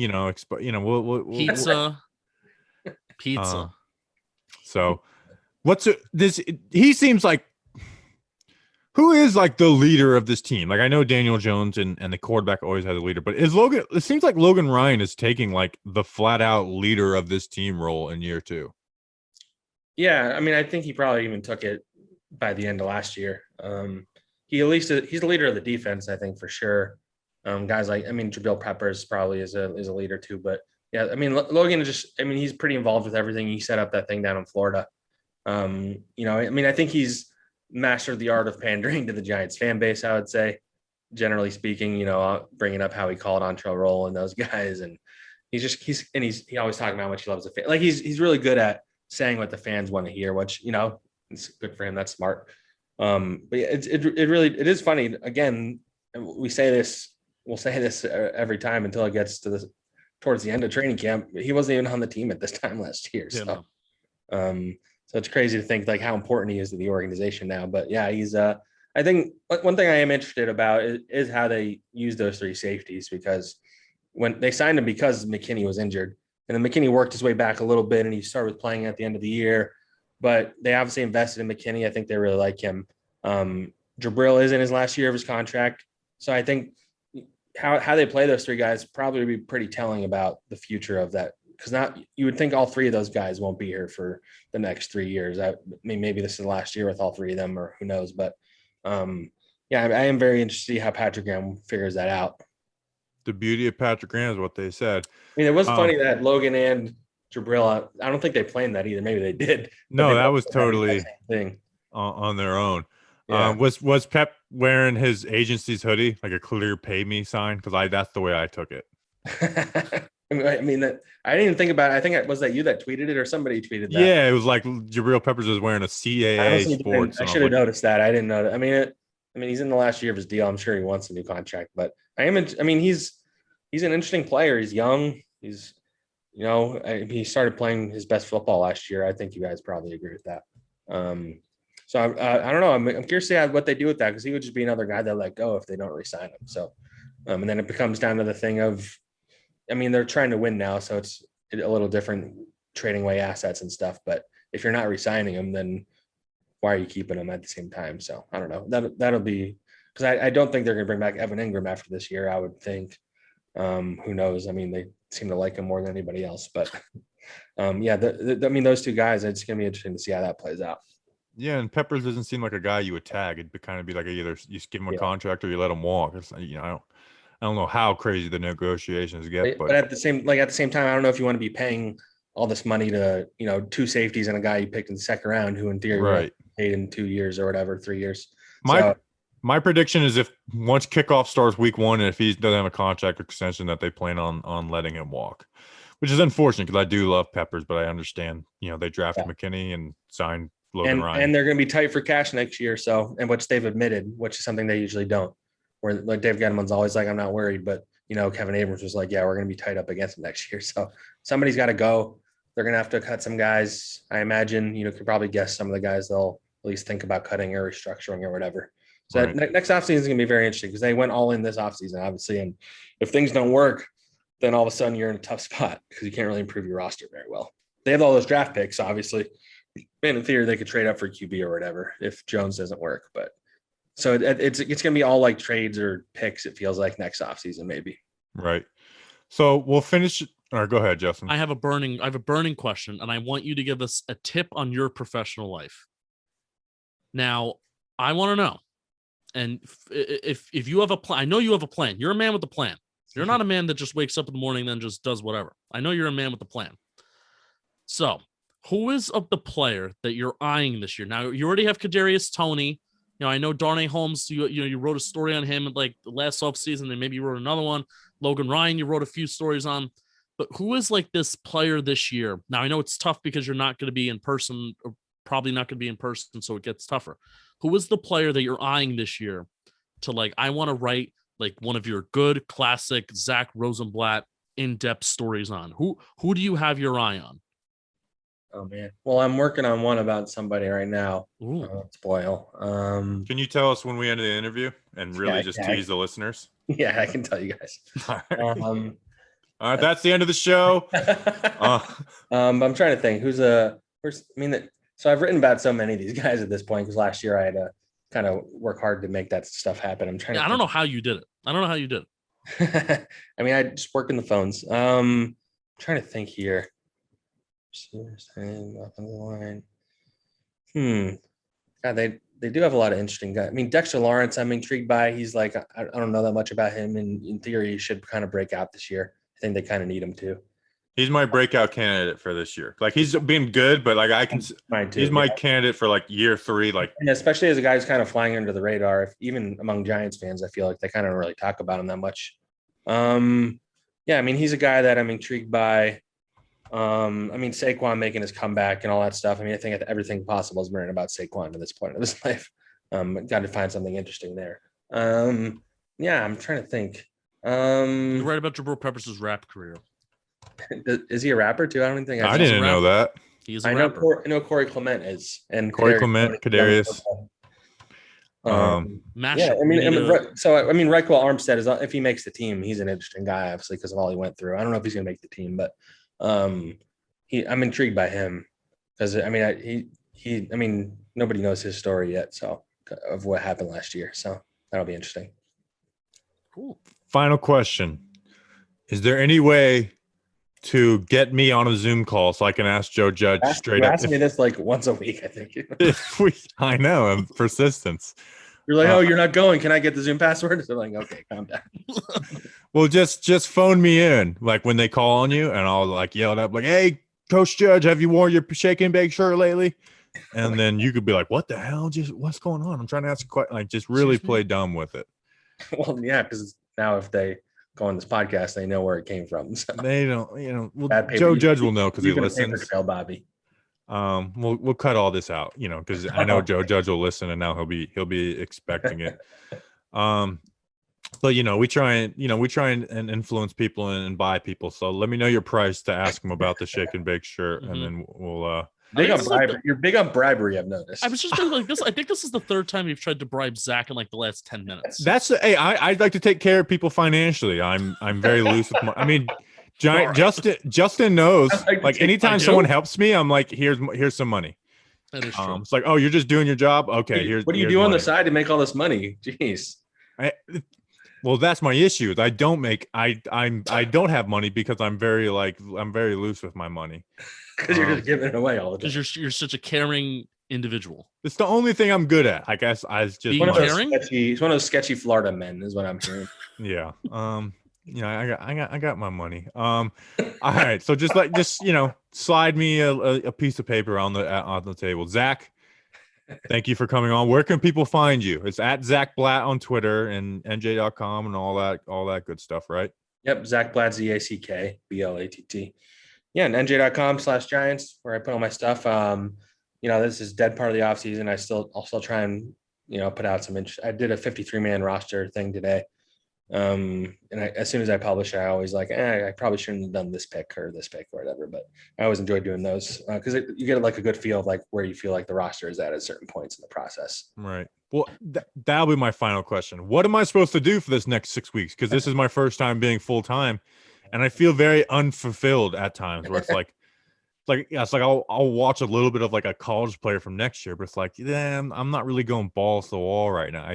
[SPEAKER 2] pizza.
[SPEAKER 1] So he seems like, who is like the leader of this team? Like I know Daniel Jones and the quarterback always has a leader, but it seems like Logan Ryan is taking like the flat out leader of this team role in year 2.
[SPEAKER 3] Yeah. I mean, I think he probably even took it by the end of last year. He's the leader of the defense, I think, for sure. Guys like, Jabril Peppers probably is a leader too, but yeah, Logan he's pretty involved with everything. He set up that thing down in Florida. I think he's mastered the art of pandering to the Giants fan base, I would say, generally speaking, bringing up how he called on Trell Roll and those guys. And he always talking about how much he loves the fan. Like he's really good at saying what the fans want to hear, which, it's good for him. That's smart. But it is funny. Again, we'll say this every time until it gets towards the end of training camp. He wasn't even on the team at this time last year. So, so it's crazy to think like how important he is to the organization now. But yeah, he's I think one thing I am interested about is how they use those 3 safeties, because when they signed him because McKinney was injured, and then McKinney worked his way back a little bit and he started playing at the end of the year, but they obviously invested in McKinney. I think they really like him. Jabril is in his last year of his contract. So I think how they play those 3 guys probably would be pretty telling about the future of that. Because you would think all 3 of those guys won't be here for the next 3 years. Maybe this is the last year with all 3 of them, or who knows. But I am very interested to see how Patrick Graham figures that out.
[SPEAKER 1] The beauty of Patrick Graham is what they said.
[SPEAKER 3] It was funny that Logan and Jabril, I don't think they planned that either. Maybe they did.
[SPEAKER 1] No, that was totally thing on their own. Yeah. Was Pep wearing his agency's hoodie, like a clear pay me sign? Because that's the way I took it.
[SPEAKER 3] I didn't even think about it. I think was that you that tweeted it, or somebody tweeted that?
[SPEAKER 1] Yeah, it was like Jabril Peppers was wearing a CAA sports.
[SPEAKER 3] I should have noticed that. I didn't know that. He's in the last year of his deal. I'm sure he wants a new contract, but he's an interesting player. He's young. He's he started playing his best football last year. I think you guys probably agree with that. So I don't know. I'm curious to see what they do with that, because he would just be another guy that let go if they don't re-sign him. So, and then it becomes down to the thing of, they're trying to win now, so it's a little different trading away assets and stuff. But if you're not re-signing him, then why are you keeping him at the same time? So I don't know. That'll be, because I don't think they're going to bring back Evan Ingram after this year. I would think. Who knows? They seem to like him more than anybody else. But those two guys, it's going to be interesting to see how that plays out.
[SPEAKER 1] Yeah, and Peppers doesn't seem like a guy you would tag. It'd kind of be like either you give him a contract or you let him walk. It's, I don't know how crazy the negotiations get,
[SPEAKER 3] but at the same time, I don't know if you want to be paying all this money to, two safeties and a guy you picked in the second round, who in theory paid in 2 years or whatever, 3 years.
[SPEAKER 1] My prediction is if once kickoff starts week 1, and if he doesn't have a contract extension, that they plan on letting him walk, which is unfortunate because I do love Peppers, but I understand, they drafted McKinney and signed Logan Ryan.
[SPEAKER 3] And they're going to be tight for cash next year. So, and which they've admitted, which is something they usually don't. Where like Dave Gettleman's always like, I'm not worried, but Kevin Abrams was like, yeah, we're going to be tight up against him next year. So somebody's got to go. They're going to have to cut some guys. I imagine, could probably guess some of the guys they'll at least think about cutting or restructuring or whatever. So next offseason is going to be very interesting, because they went all in this offseason, obviously. And if things don't work, then all of a sudden you're in a tough spot because you can't really improve your roster very well. They have all those draft picks, obviously. And in theory, they could trade up for QB or whatever if Jones doesn't work. But so it's going to be all like trades or picks, it feels like, next offseason maybe.
[SPEAKER 1] Right. So we'll finish. Or go ahead, Justin.
[SPEAKER 2] I have a burning question, and I want you to give us a tip on your professional life. Now, I want to know, and if you have a plan, I know you have a plan. You're a man with a plan. You're not a man that just wakes up in the morning and then just does whatever. I know you're a man with a plan. So, who is of the player that you're eyeing this year? Now, you already have Kadarius Tony. I know Darnay Holmes, you wrote a story on him like the last offseason, and maybe you wrote another one. Logan Ryan, you wrote a few stories on. But who is like this player this year? Now, I know it's tough because you're not going to be in person, or probably not going to be in person, so it gets tougher. Who is the player that you're eyeing this year to, like, I want to write like one of your good classic Zack Rosenblatt in-depth stories on? Who do you have your eye on?
[SPEAKER 3] Oh man. Well, I'm working on one about somebody right now. Spoil.
[SPEAKER 1] Can you tell us when we end the interview and really tease the listeners?
[SPEAKER 3] Yeah, I can tell you guys.
[SPEAKER 1] All right, that's the end of the show.
[SPEAKER 3] I'm trying to think so I've written about so many of these guys at this point, because last year I had to kind of work hard to make that stuff happen.
[SPEAKER 2] I don't know how you did it.
[SPEAKER 3] I just work in the phones. I'm trying to think here. God, they do have a lot of interesting guys. Dexter Lawrence, I'm intrigued by. He's like, I don't know that much about him, and in theory, he should kind of break out this year. I think they kind of need him too.
[SPEAKER 1] He's my breakout candidate for this year. Like, he's been good, but like he's my candidate for like year 3. Like,
[SPEAKER 3] and especially as a guy who's kind of flying under the radar, even among Giants fans, I feel like they kind of don't really talk about him that much. He's a guy that I'm intrigued by. Saquon making his comeback and all that stuff. I think everything possible is written about Saquon at this point of his life. Got to find something interesting there. I'm trying to think.
[SPEAKER 2] You're right about Jabril Peppers' rap career.
[SPEAKER 3] Is he a rapper too? I don't think
[SPEAKER 1] I didn't know that.
[SPEAKER 2] He's a rapper.
[SPEAKER 3] I know Corey Clement is, and
[SPEAKER 1] Corey Clement, Cadarius.
[SPEAKER 3] Reichwell Armstead is, if he makes the team, he's an interesting guy, obviously, because of all he went through. I don't know if he's going to make the team, but I'm intrigued by him because nobody knows his story yet, so of what happened last year. So that'll be interesting.
[SPEAKER 2] Cool.
[SPEAKER 1] Final question: is there any way to get me on a Zoom call so I can ask Joe Judge straight up?
[SPEAKER 3] Ask me this like once a week, I think.
[SPEAKER 1] I know, I'm persistence.
[SPEAKER 3] You're like, oh, you're not going. Can I get the Zoom password? So I'm like, okay, calm down.
[SPEAKER 1] Well, just phone me in, like when they call on you, and I'll like yell it up, like, hey, Coach Judge, have you worn your shake and bake shirt lately? And then you could be like, what the hell? Just what's going on? I'm trying to ask a question. Like, just really play dumb with it. Well,
[SPEAKER 3] yeah, because now if they go on this podcast, they know where it came from. So.
[SPEAKER 1] They don't, well, Joe Judge will know because he listens.
[SPEAKER 3] Tell Bobby.
[SPEAKER 1] We'll cut all this out, because I know Joe Judge will listen, and now he'll be expecting it. But we try and influence people and buy people. So let me know your price to ask them about the shake and bake shirt, and then we'll.
[SPEAKER 3] Big on bribery. You're big on bribery, I've noticed.
[SPEAKER 2] I was just thinking like this. I think this is the third time you've tried to bribe Zach in like the last 10 minutes.
[SPEAKER 1] I'd like to take care of people financially. I'm very loose with I mean, Justin knows. Like anytime someone helps me, I'm like, here's some money.
[SPEAKER 2] That is true.
[SPEAKER 1] It's like, oh, you're just doing your job. Okay,
[SPEAKER 3] what do you do on the side to make all this money? Jeez.
[SPEAKER 1] Well, that's my issue. I don't have money because I'm very loose with my money.
[SPEAKER 3] Because you're just giving it away all the time.
[SPEAKER 2] Because you're such a caring individual.
[SPEAKER 1] It's the only thing I'm good at. I guess
[SPEAKER 2] he's one of
[SPEAKER 3] those sketchy Florida men, is what I'm hearing.
[SPEAKER 1] Yeah. I got my money. All right. So just slide me a piece of paper on the table. Zach, thank you for coming on. Where can people find you? It's at Zack Blatt on Twitter and NJ.com and all that good stuff, right?
[SPEAKER 3] Yep. Zack Blatt, ZackBlatt. Yeah, and NJ.com/Giants, where I put all my stuff. This is dead part of the offseason. I'll still try and, put out some I did a 53-man roster thing today. And as soon as I publish it, I always I probably shouldn't have done this pick or whatever, but I always enjoy doing those because you get like a good feel of like where you feel like the roster is at certain points in the process.
[SPEAKER 1] Right. Well, that'll be my final question. What am I supposed to do for this next 6 weeks? Because this is my first time being full time, and I feel very unfulfilled at times. Where it's I'll watch a little bit of like a college player from next year, but it's like, I'm not really going balls to the wall right now.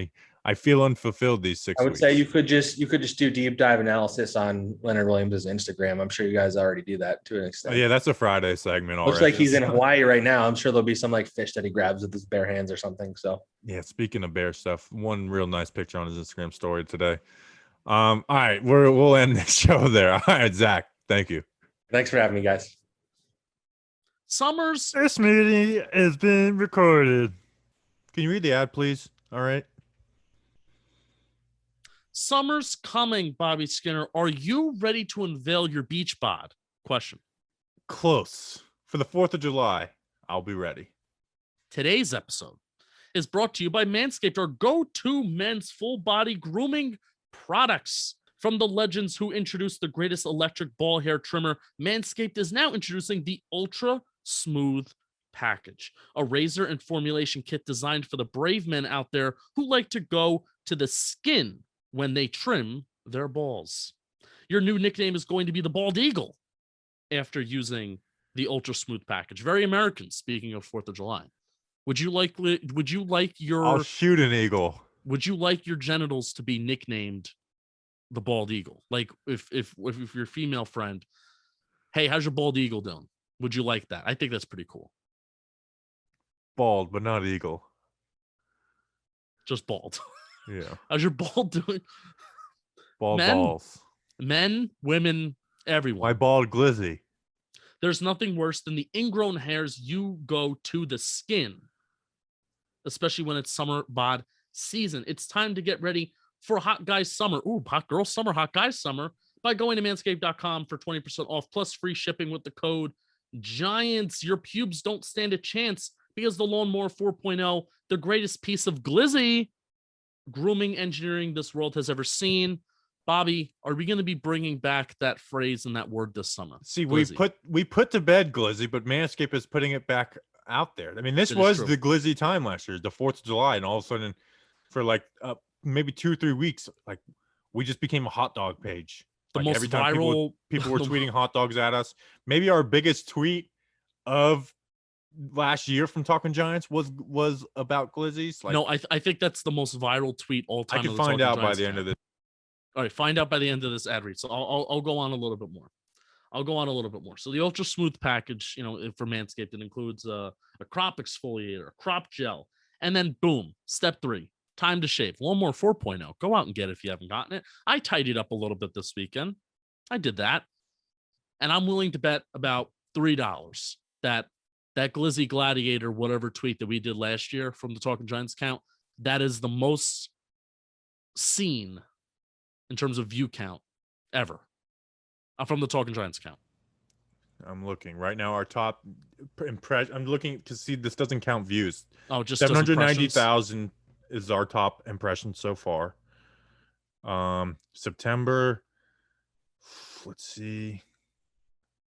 [SPEAKER 1] I feel unfulfilled these 6 weeks.
[SPEAKER 3] I would say you could just do deep dive analysis on Leonard Williams' Instagram. I'm sure you guys already do that to an extent.
[SPEAKER 1] Oh, yeah, that's a Friday segment.
[SPEAKER 3] Looks like he's in Hawaii right now. I'm sure there'll be some like fish that he grabs with his bare hands or something. So
[SPEAKER 1] yeah, speaking of bear stuff, one real nice picture on his Instagram story today. All right, we'll end the show there. All right, Zach, thank you.
[SPEAKER 3] Thanks for having me, guys.
[SPEAKER 2] Summers.
[SPEAKER 1] This meeting has been recorded. Can you read the ad, please? All right.
[SPEAKER 2] Summer's coming, Bobby Skinner. Are you ready to unveil your beach bod? Question.
[SPEAKER 1] Close. For the 4th of July, I'll be ready.
[SPEAKER 2] Today's episode is brought to you by Manscaped, our go-to men's full-body grooming products. From the legends who introduced the greatest electric ball hair trimmer, Manscaped is now introducing the Ultra Smooth Package, a razor and formulation kit designed for the brave men out there who like to go to the skin when they trim their balls. Your new nickname is going to be the Bald Eagle after using the Ultra Smooth Package. Very American, speaking of 4th of July. Would you like your...
[SPEAKER 1] I'll shoot an eagle.
[SPEAKER 2] Would you like your genitals to be nicknamed the Bald Eagle? Like if your female friend, hey, how's your Bald Eagle doing? Would you like that? I think that's pretty cool.
[SPEAKER 1] Bald, but not eagle.
[SPEAKER 2] Just bald.
[SPEAKER 1] Yeah.
[SPEAKER 2] How's your bald doing?
[SPEAKER 1] Bald balls.
[SPEAKER 2] Men, women, everyone.
[SPEAKER 1] Why bald glizzy?
[SPEAKER 2] There's nothing worse than the ingrown hairs you go to the skin, especially when it's summer bod season. It's time to get ready for hot guy summer. Ooh, hot girl summer, hot guy summer by going to manscaped.com for 20% off plus free shipping with the code GIANTS. Your pubes don't stand a chance because the Lawnmower 4.0, the greatest piece of glizzy grooming engineering this world has ever seen. Bobby, are we going to be bringing back that phrase and that word this summer?
[SPEAKER 1] See, glizzy. we put to bed glizzy, but Manscaped is putting it back out there. I mean, this was the glizzy time last year, the 4th of July, and all of a sudden, for like maybe 2 or 3 weeks, like we just became a hot dog page.
[SPEAKER 2] The
[SPEAKER 1] like
[SPEAKER 2] most
[SPEAKER 1] every time
[SPEAKER 2] viral
[SPEAKER 1] people were tweeting hot dogs at us. Maybe our biggest tweet of last year from Talking Giants was about glizzies.
[SPEAKER 2] Like, no, I think that's the most viral tweet all time.
[SPEAKER 1] I can find out by the end of this.
[SPEAKER 2] All right, find out by the end of this ad read. So I'll go on a little bit more. So the Ultra Smooth Package, for Manscaped, it includes a crop exfoliator, a crop gel, and then boom, step 3, time to shave. Lawnmower 4.0. Go out and get it if you haven't gotten it. I tidied up a little bit this weekend. I did that, and I'm willing to bet about $3 that Glizzy Gladiator, whatever tweet that we did last year from the Talking Giants account, that is the most seen in terms of view count ever from the Talking Giants account.
[SPEAKER 1] I'm looking right now. Our top impression. I'm looking to see this doesn't count views.
[SPEAKER 2] Oh, just
[SPEAKER 1] 790,000 is our top impression so far. September. Let's see.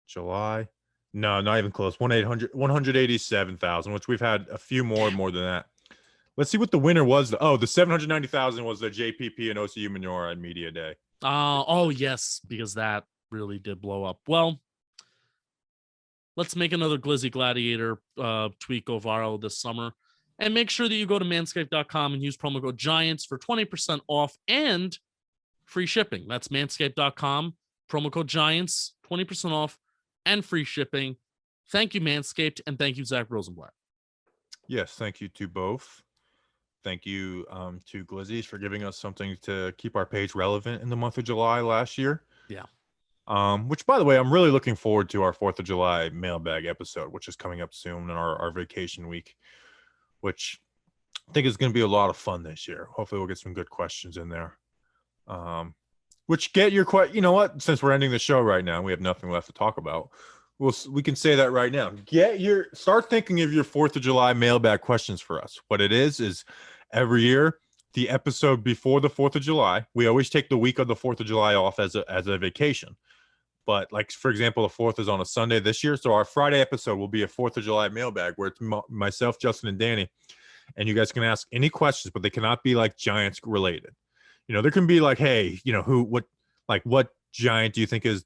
[SPEAKER 1] July. No, not even close. 187,000, which we've had a few more than that. Let's see what the winner was. The 790,000 was the JPP and OCU Manora at Media Day.
[SPEAKER 2] Oh, yes, because that really did blow up. Well, let's make another Glizzy Gladiator tweet go viral this summer. And make sure that you go to manscaped.com and use promo code GIANTS for 20% off and free shipping. That's manscaped.com, promo code GIANTS, 20% off and free shipping. Thank you, Manscaped, and thank you, Zack Rosenblatt.
[SPEAKER 1] Yes, thank you to both. Thank you to Glizzies for giving us something to keep our page relevant in the month of July last year.
[SPEAKER 2] Yeah.
[SPEAKER 1] Which, by the way, I'm really looking forward to our 4th of July mailbag episode, which is coming up soon in our vacation week, which I think is going to be a lot of fun this year. Hopefully we'll get some good questions in there. Which get your you know what? Since we're ending the show right now, we have nothing left to talk about. We can say that right now. Start thinking of your 4th of July mailbag questions for us. What it is every year, the episode before the 4th of July, we always take the week of the 4th of July off as a vacation. But like, for example, the 4th is on a Sunday this year. So our Friday episode will be a 4th of July mailbag where it's myself, Justin, and Danny. And you guys can ask any questions, but they cannot be like Giants related. There can be like, hey, what Giant do you think is,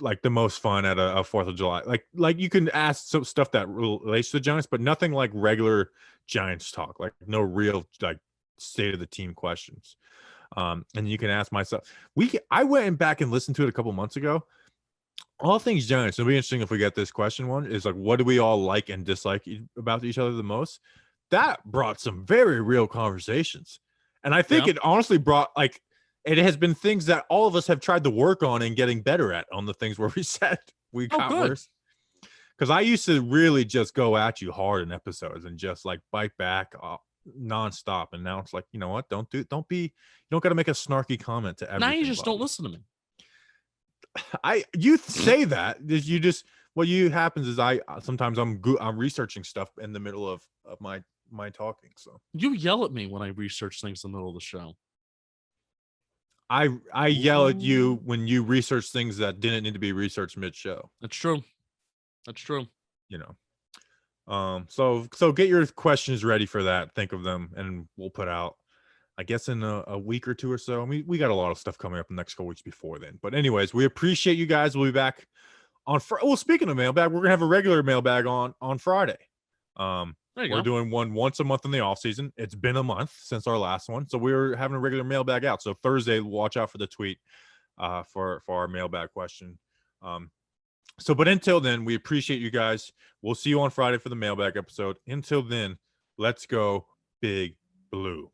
[SPEAKER 1] like the most fun at a 4th of July? Like you can ask some stuff that relates to the Giants, but nothing like regular Giants talk, like no real like state of the team questions. And you can ask myself. I went back and listened to it a couple months ago. All things Giants. It'll be interesting if we get this question one. Is like, what do we all like and dislike about each other the most? That brought some very real conversations, and I think it honestly brought it has been things that all of us have tried to work on and getting better at on the things where we said we got worse. Because I used to really just go at you hard in episodes and just like bite back nonstop. And now it's like, you know what? You don't got to make a snarky comment to everything.
[SPEAKER 2] Now you just don't listen to me.
[SPEAKER 1] You say that what happens is sometimes I'm researching stuff in the middle of my talking. So
[SPEAKER 2] you yell at me when I research things in the middle of the show.
[SPEAKER 1] I yell at you when you research things that didn't need to be researched mid-show.
[SPEAKER 2] That's true.
[SPEAKER 1] So get your questions ready for that. Think of them, and we'll put out, I guess, in a week or two or so. I mean, we got a lot of stuff coming up in the next couple weeks before then. But anyways, we appreciate you guys. We'll be back on speaking of mailbag, we're gonna have a regular mailbag on Friday. We're doing one once a month in the off season. It's been a month since our last one, so we're having a regular mailbag out. So Thursday, watch out for the tweet for our mailbag question. But until then, we appreciate you guys. We'll see you on Friday for the mailbag episode. Until then, let's go Big Blue.